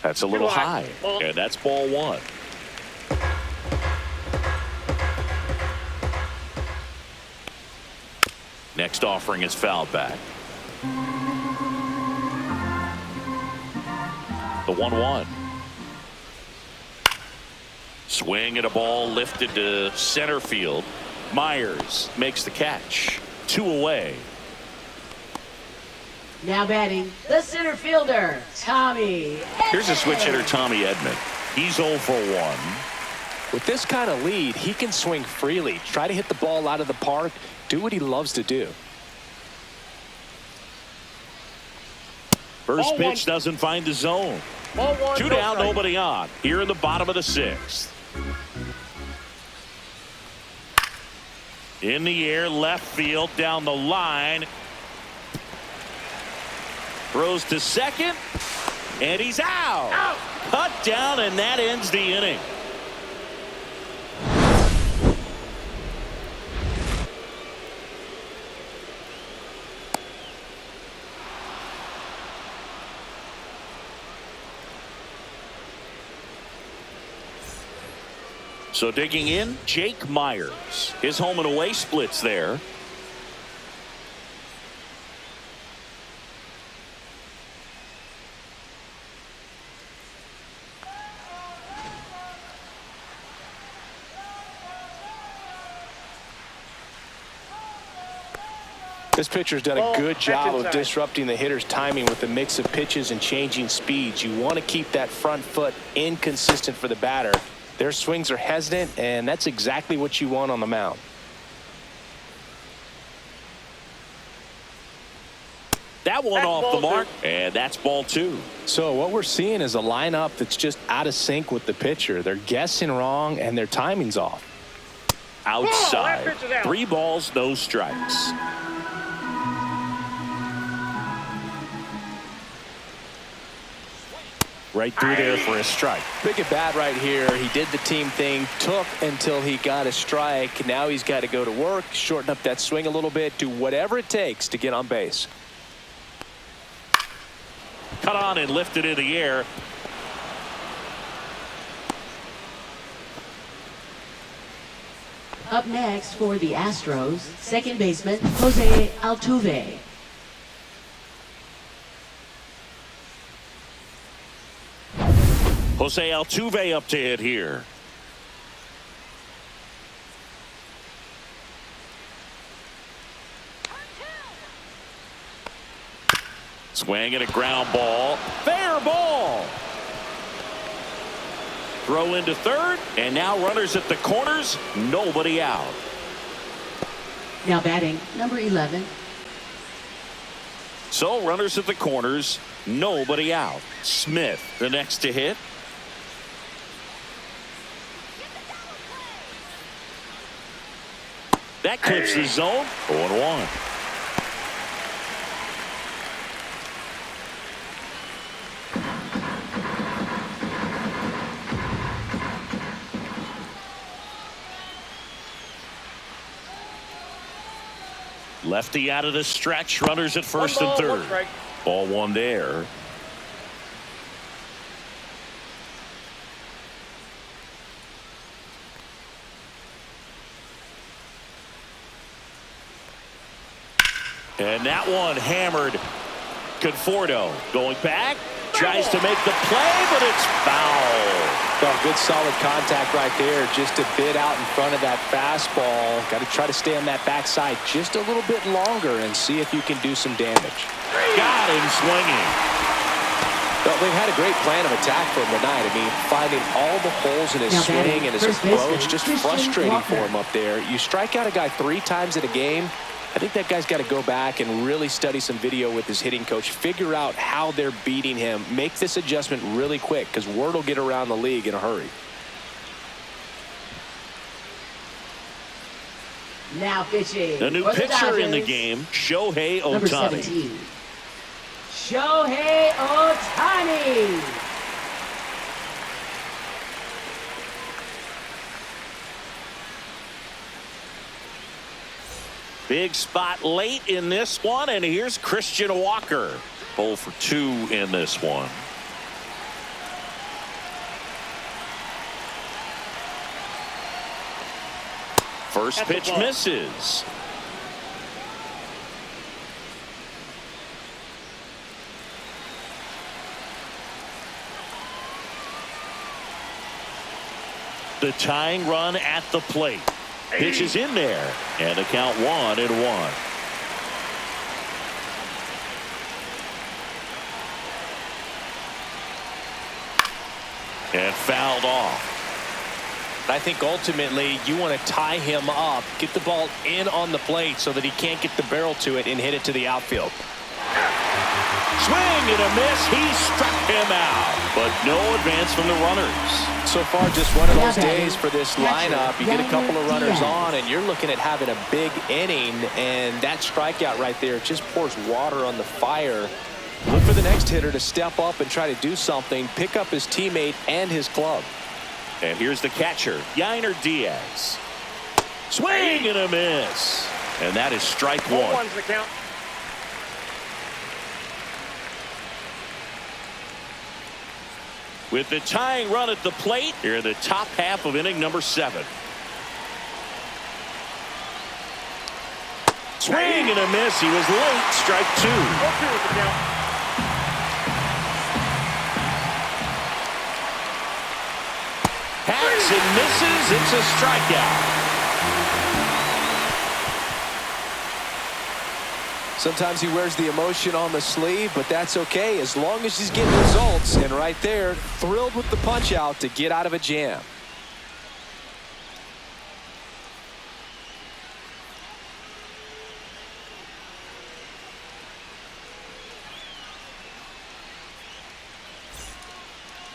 That's a little high, and that's ball 1. Next offering is fouled back. The 1-1. Swing and a ball lifted to center field. Myers makes the catch. 2 away. Now batting, the center fielder, Tommy Edman. Here's a switch hitter, Tommy Edman. He's 0 for 1. With this kind of lead, he can swing freely. Try to hit the ball out of the park. Do what he loves to do. First pitch doesn't find the zone. 2 down, nobody on. Here in the bottom of the 6th. In the air, left field, down the line. Throws to second, and he's out. Cut down, and that ends the inning. So digging in, Jake Myers. His home and away splits there. This pitcher's done a good job of disrupting the hitter's timing with the mix of pitches and changing speeds. You want to keep that front foot inconsistent for the batter. Their swings are hesitant, and that's exactly what you want on the mound. That one off the mark, and that's ball 2. So what we're seeing is a lineup that's just out of sync with the pitcher. They're guessing wrong, and their timing's off. Outside. 3 balls, no strikes. Right through there for a strike. Big at bat right here. He did the team thing, took until he got a strike. Now he's got to go to work, shorten up that swing a little bit, do whatever it takes to get on base. Cut on and lifted in the air. Up next for the Astros, second baseman Jose Altuve. Jose Altuve up to hit here. Swing and a ground ball. Fair ball. Throw into third, and now runners at the corners. Nobody out. Now batting, number 11. So runners at the corners. Nobody out. Smith, the next to hit. That clips the zone. 0-1. Lefty out of the stretch. Runners at first and third. Ball 1 there. And that one hammered. Conforto going back. Tries to make the play, but it's foul. Well, good solid contact right there. Just a bit out in front of that fastball. Got to try to stay on that backside just a little bit longer and see if you can do some damage. Got him swinging. Well, they've had a great plan of attack for him tonight. I mean, finding all the holes in his swing and his approach, just frustrating for him up there. You strike out a guy 3 times in a game. I think that guy's got to go back and really study some video with his hitting coach, figure out how they're beating him, make this adjustment really quick because word will get around the league in a hurry. Now pitching. The new pitcher in the game, Shohei Ohtani. Number 17. Shohei Ohtani. Big spot late in this one, and here's Christian Walker. 0 for 2 in this one. First pitch misses. The tying run at the plate. Pitch is in there, and the count 1-1. And fouled off. I think ultimately you want to tie him up, get the ball in on the plate so that he can't get the barrel to it and hit it to the outfield. Swing and a miss. He struck him out, but no advance from the runners. So far, just one of those days for this lineup. You get a couple of runners on, and you're looking at having a big inning, and that strikeout right there just pours water on the fire. Look for the next hitter to step up and try to do something, pick up his teammate and his club. And here's the catcher, Yainer Diaz. Swing and a miss. And that is strike 1. 1's the count. with the tying run at the plate here in the top half of inning number 7. Swing and a miss. He was late. Strike 2. 0-2 with the count. Hacks and misses. It's a strikeout. Sometimes he wears the emotion on the sleeve, but that's okay as long as he's getting results. And right there, thrilled with the punch out to get out of a jam.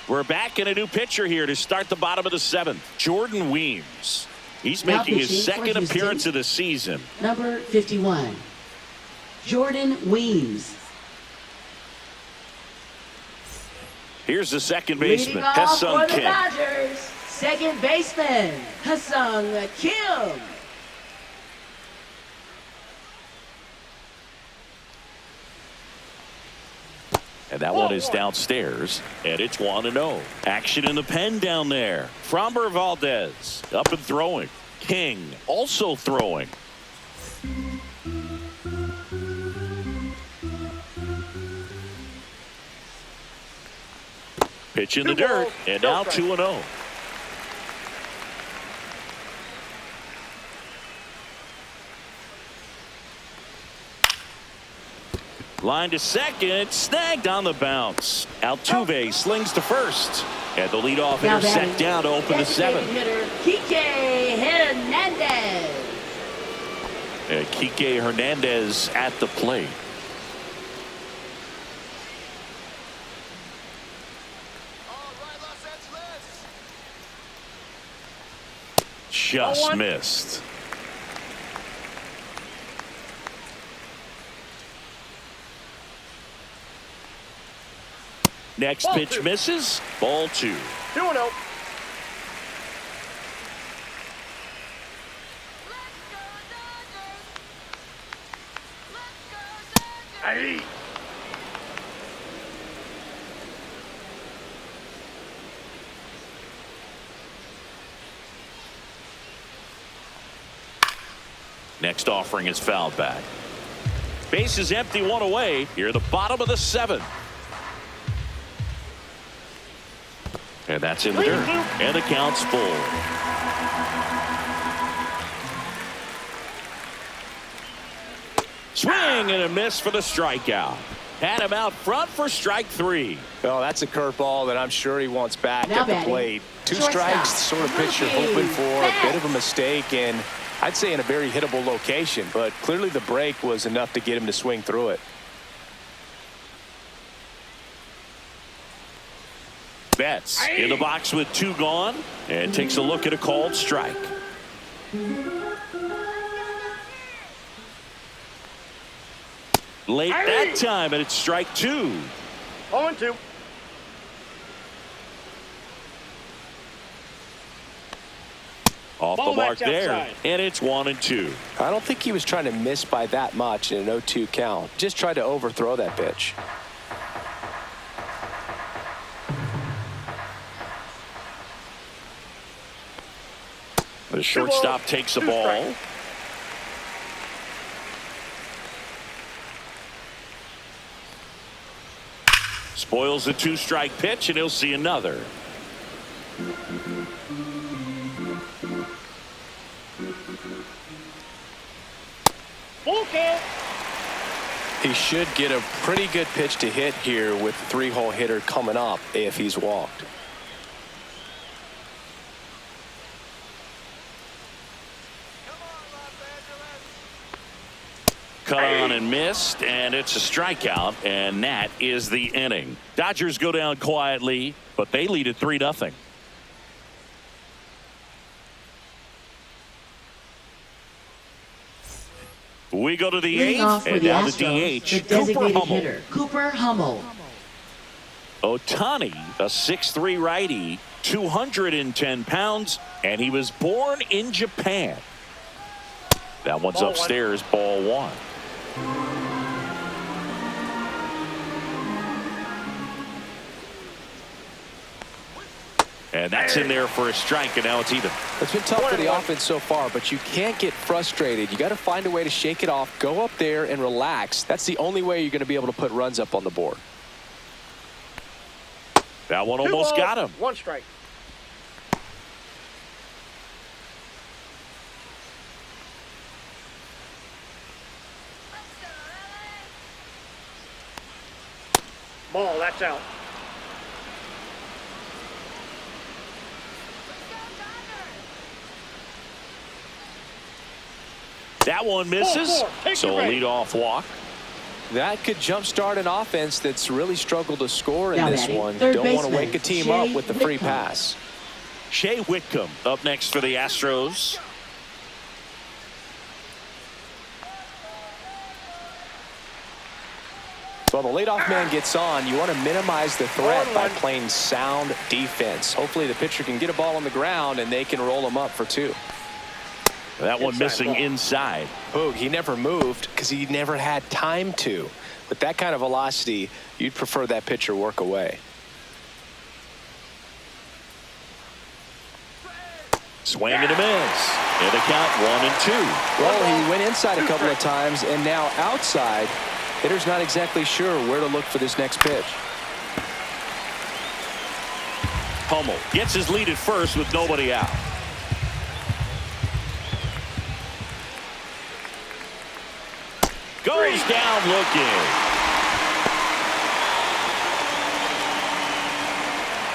We're back in a new pitcher here to start the bottom of the 7th. Jordan Weems. He's Now making his pitching for second Houston. appearance of the season. Number 51, Jordan Weems. Here's the second Leading baseman, off Ha-Sung for the Kim. Dodgers, second baseman, Ha-Sung Kim. And that one is downstairs, and it's 1-0. Action in the pen down there. Framber Valdez up and throwing. King also throwing. Pitch in the dirt, and now 2-0. Line to second, snagged on the bounce. Altuve slings to first. And the leadoff hitter set down to open the 7th. Hitter Kike Hernandez. And Kike Hernandez at the plate. Just missed. Next pitch misses. Ball 2. 2-0. Hey. Next offering is fouled back. Base is empty, 1 away. Here at the bottom of the 7th. And that's in the dirt. And the count's full. Swing and a miss for the strikeout. Had him out front for strike 3. Oh, that's a curveball that I'm sure he wants back Now at the batting, plate. 2 shortstop, strikes, sort of pitch you're hoping for. A bit of a Betts. mistake, and I'd say in a very hittable location. But clearly the break was enough to get him to swing through it. Betts in the box with 2 gone and takes a look at a called strike. Late that time, and it's strike 2. 0-2. Off the Ball mark match there, outside. and it's 1-2. I don't think he was trying to miss by that much in an 0-2 count. Just tried to overthrow that pitch. The shortstop takes the ball. strikes. Spoils the 2-strike pitch, and he'll see another. Full count. He should get a pretty good pitch to hit here with the 3-hole hitter coming up if he's walked. Cut on and missed, and it's a strikeout, and that is the inning. Dodgers go down quietly, but they lead at 3-0. We go to the Leading off 8th, for and the now the Astros, DH, the Cooper designated Hummel. hitter, Cooper Hummel. Otani, a 6'3" righty, 210 pounds, and he was born in Japan. That one's Ball upstairs, ball 1. And that's in there for a strike, and now it's even. It's been tough for the offense so far, but you can't get frustrated. You got to find a way to shake it off, go up there and relax. That's the only way you're going to be able to put runs up on the board. That one almost got him. 1 strike. Ball, that's out. That one misses, Take so it a ready. leadoff walk. That could jumpstart an offense that's really struggled to score in Now this batting, one. third Don't want to baseman, wake a team Shea up with the free Whitcomb. pass. Shea Whitcomb up next for the Astros. Well, the leadoff man gets on. You want to minimize the threat by playing sound defense. Hopefully the pitcher can get a ball on the ground and they can roll him up for 2. That one Inside missing ball. inside. Boog, he never moved because he never had time to. With that kind of velocity, you'd prefer that pitcher work away. Swing and a miss. And the count 1-2. Well, he went inside a couple of times and now outside. Hitter's not exactly sure where to look for this next pitch. Hummel gets his lead at first with nobody out. Goes down looking.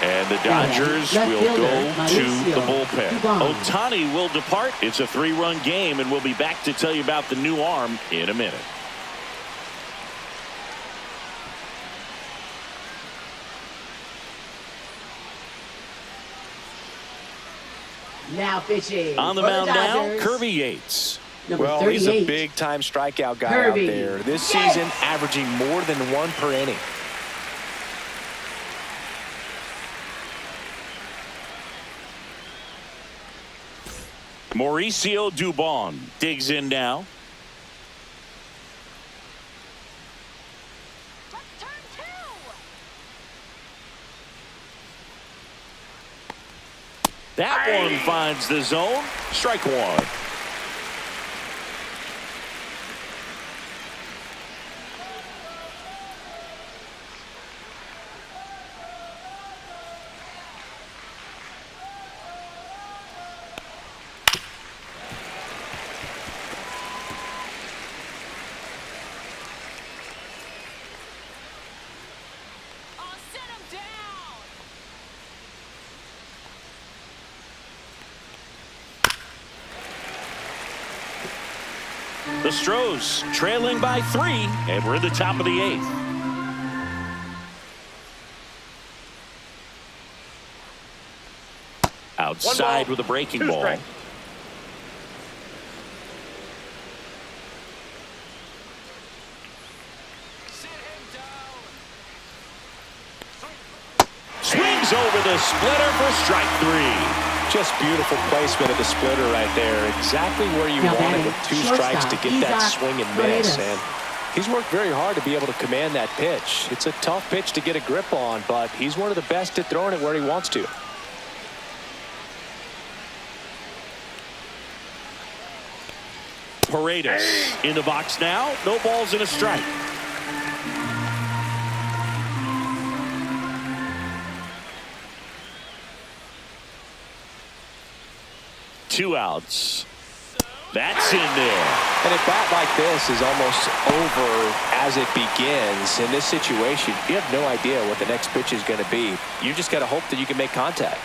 And the Dodgers Left will fielder, go to Mauricio the bullpen. Dubon. Ohtani will depart. It's a 3-run game, and we'll be back to tell you about the new arm in a minute. Now pitching. On the for mound now, Dodgers, Kirby Yates. Number Well, 38. he's a big-time strikeout guy Kirby. out there. This Yes. season, averaging more than 1 per inning. Mauricio Dubon digs in now. That one finds the zone. Strike 1. The Astros trailing by 3, and we're in the top of the 8th. Outside with a breaking 2 ball. strikes. Swings over the splitter for strike 3. Just beautiful placement of the splitter right there. Exactly where you Now want it batting, with 2 shortstop, strikes to get that Isaac swing and miss. Paredes. And he's worked very hard to be able to command that pitch. It's a tough pitch to get a grip on, but he's one of the best at throwing it where he wants to. Paredes in the box now. No balls and a strike. Two outs. That's in there. And a bat like this is almost over as it begins. In this situation, you have no idea what the next pitch is going to be. You just got to hope that you can make contact.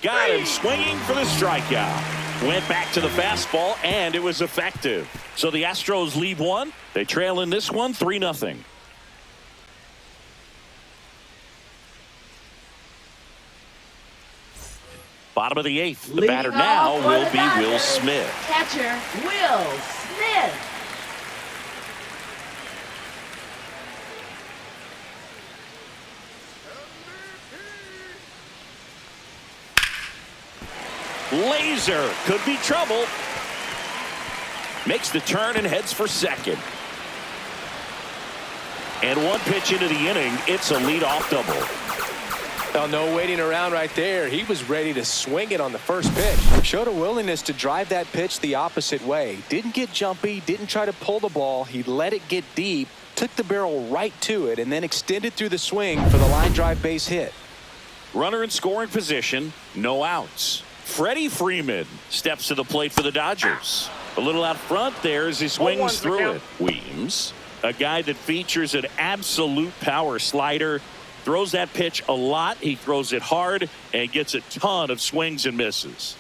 Got him swinging for the strikeout. Went back to the fastball, and it was effective. So the Astros lead 1. They trail in this one 3-0. Bottom of the 8th. The Leading batter off now for will the be Will Dodgers, Smith. Catcher, Will Smith. Laser could be trouble. Makes the turn and heads for second. And one pitch into the inning, it's a leadoff double. Well, no waiting around right there. He was ready to swing it on the first pitch. Showed a willingness to drive that pitch the opposite way. Didn't get jumpy, didn't try to pull the ball. He let it get deep, took the barrel right to it, and then extended through the swing for the line drive base hit. Runner in scoring position, no outs. Freddie Freeman steps to the plate for the Dodgers. A little out front there as he swings through it. Weems, a guy that features an absolute power slider, throws that pitch a lot. He throws it hard and gets a ton of swings and misses.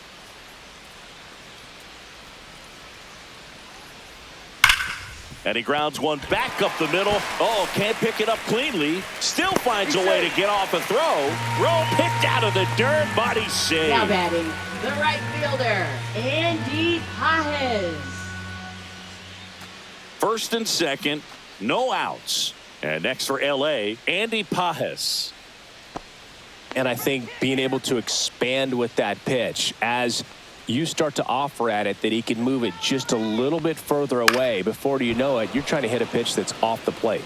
And he grounds one back up the middle. Oh, can't pick it up cleanly. Still finds a way to get off a throw. Throw picked out of the dirt, but he's safe. Now batting, the right fielder, Andy Pajes. First and second, no outs. And next for LA, Andy Pajes. And I think being able to expand with that pitch as you start to offer at it that he can move it just a little bit further away. Before you know it, you're trying to hit a pitch that's off the plate.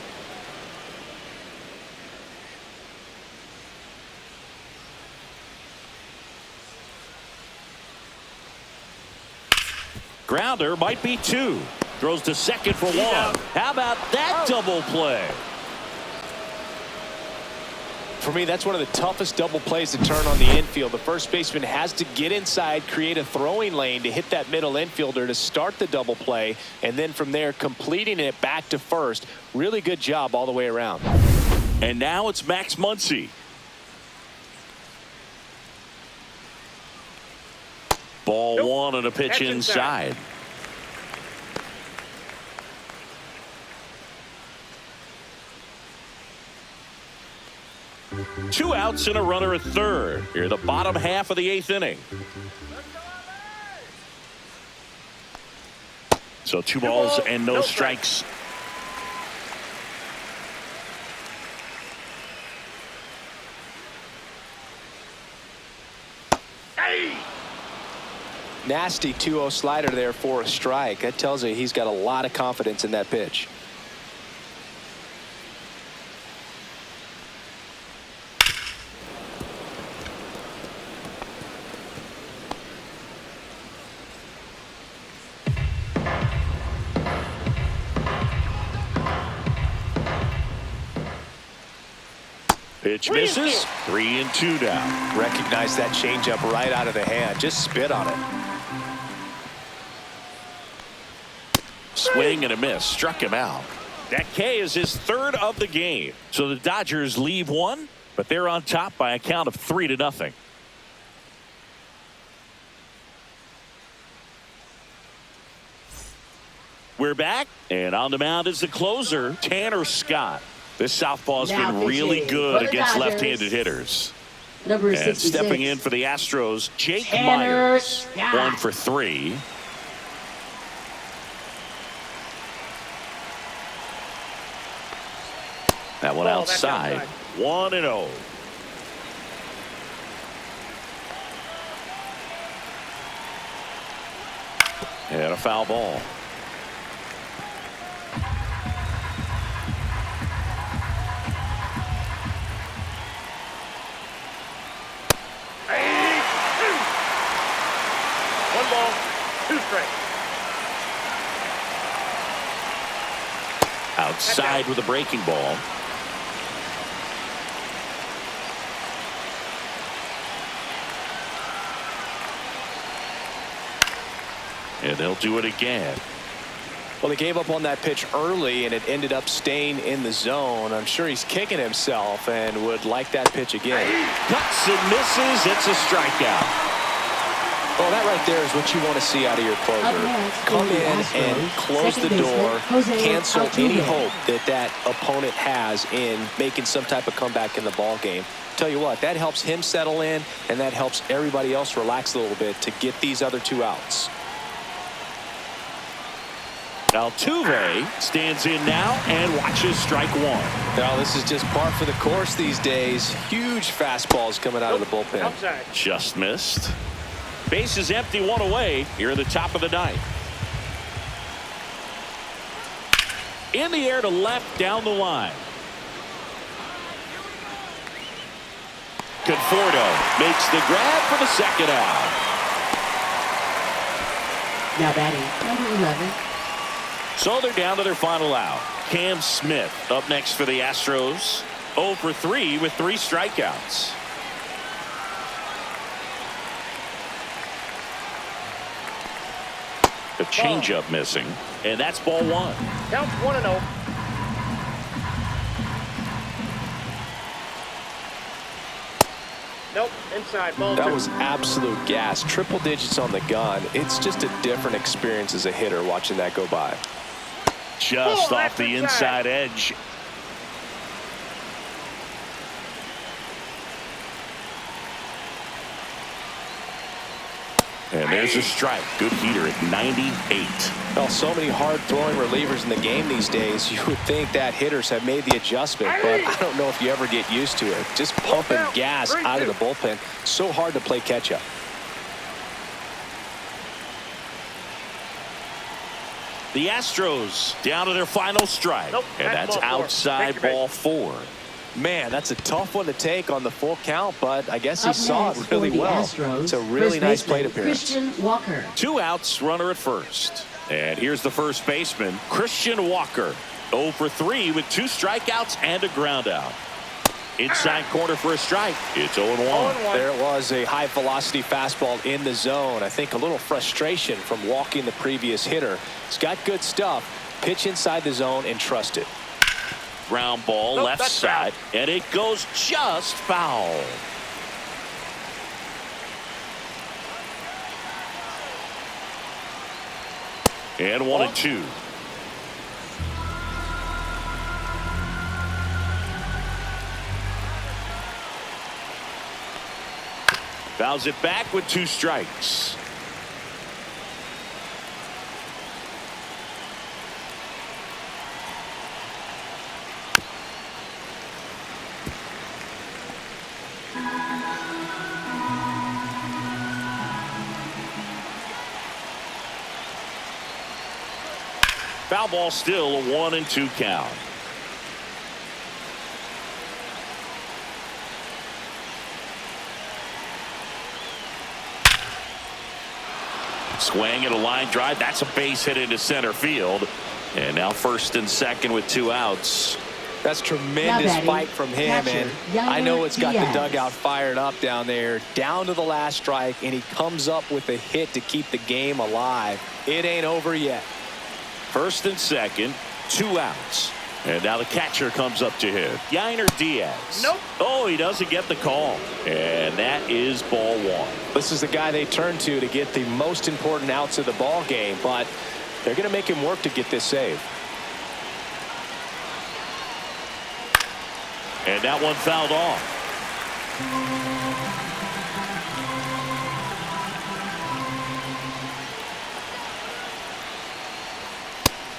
Grounder might be 2. Throws to second for 1. How about that double play? For me, that's one of the toughest double plays to turn on the infield. The first baseman has to get inside, create a throwing lane to hit that middle infielder to start the double play, and then from there completing it back to first. Really good job all the way around. And now it's Max Muncy. Ball 1 and a pitch inside. Two outs and a runner at third. Here the bottom half of the 8th inning. So 2 balls and no strikes. Nasty 2-0 slider there for a strike. That tells you he's got a lot of confidence in that pitch. Pitch misses. 3-2 now. Recognize that changeup right out of the hand. Just spit on it. Swing and a miss. Struck him out. That K is his 3rd of the game. So the Dodgers leave 1, but they're on top by a count of 3-0. We're back, and on the mound is the closer, Tanner Scott. This southpaw's been really good against left-handed hitters. Number 66. And stepping in for the Astros, Jake Tanner Myers. Scott. 1 for 3. That one outside. 1-0. And a foul ball. Outside with a breaking ball. And they'll do it again. Well, he gave up on that pitch early, and it ended up staying in the zone. I'm sure he's kicking himself and would like that pitch again. Cuts and misses. It's a strikeout. Well, that right there is what you want to see out of your closer. Come in and close the door, cancel any hope that that opponent has in making some type of comeback in the ball game. Tell you what, that helps him settle in, and that helps everybody else relax a little bit to get these other 2 outs. Altuve stands in now and watches strike 1. Now, this is just par for the course these days. Huge fastballs coming out of the bullpen. Outside. Just missed. Base is empty, 1 away here in the top of the 9th. In the air to left down the line. Conforto makes the grab for the second out. Now batting, number 11. So they're down to their final out. Cam Smith up next for the Astros. 0 for 3 with 3 strikeouts. The changeup missing, and that's ball 1. Counts 1-0. Nope, inside, ball 2. That was absolute gas. Triple digits on the gun. It's just a different experience as a hitter watching that go by. Just off the inside edge. And there's a strike. Good heater at 98. Well, so many hard-throwing relievers in the game these days. You would think that hitters have made the adjustment, but I don't know if you ever get used to it. Just pumping gas out of the bullpen. So hard to play catch-up. The Astros down to their final strike. Nope, and that's outside ball 4. Man, that's a tough one to take on the full count, but I guess he Up saw next it really for the well. Astros, It's a really first nice plate baseman, appearance. Christian Walker. 2 outs, runner at first. And here's the first baseman, Christian Walker. 0 for 3 with 2 strikeouts and a ground out. Inside corner for a strike. It's 0-1. There was a high velocity fastball in the zone. I think a little frustration from walking the previous hitter. He's got good stuff. Pitch inside the zone and trust it. Ground ball left side, and it goes just foul. And 1-2. Fouls it back with 2 strikes. Foul ball, still a 1-2 count. Swing and a line drive. That's a base hit into center field. And now first and second with 2 outs. That's tremendous fight from him, and I know it's got the dugout fired up down there. Down to the last strike, and he comes up with a hit to keep the game alive. It ain't over yet. First and second, 2 outs. And now the catcher comes up to him. Yainer Diaz. Nope. Oh, he doesn't get the call. And that is ball 1. This is the guy they turn to get the most important outs of the ball game, but they're going to make him work to get this save. And that one fouled off.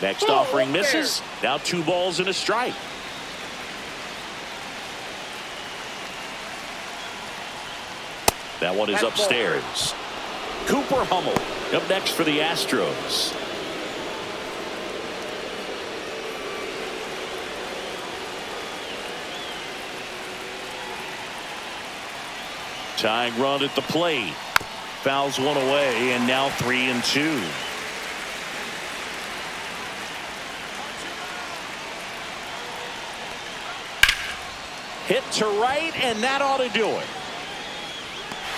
Next offering misses. Now 2 balls and a strike. That one is upstairs. Cooper Hummel up next for the Astros. Tying run at the plate. Fouls one away, and now 3-2. Hit to right, and that ought to do it.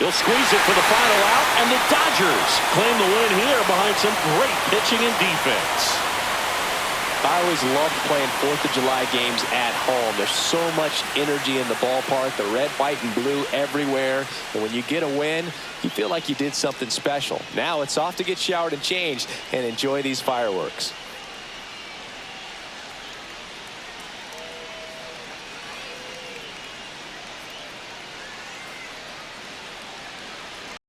He'll squeeze it for the final out, and the Dodgers claim the win here behind some great pitching and defense. I always loved playing 4th of July games at home. There's so much energy in the ballpark, the red, white, and blue everywhere. And when you get a win, you feel like you did something special. Now it's off to get showered and changed and enjoy these fireworks.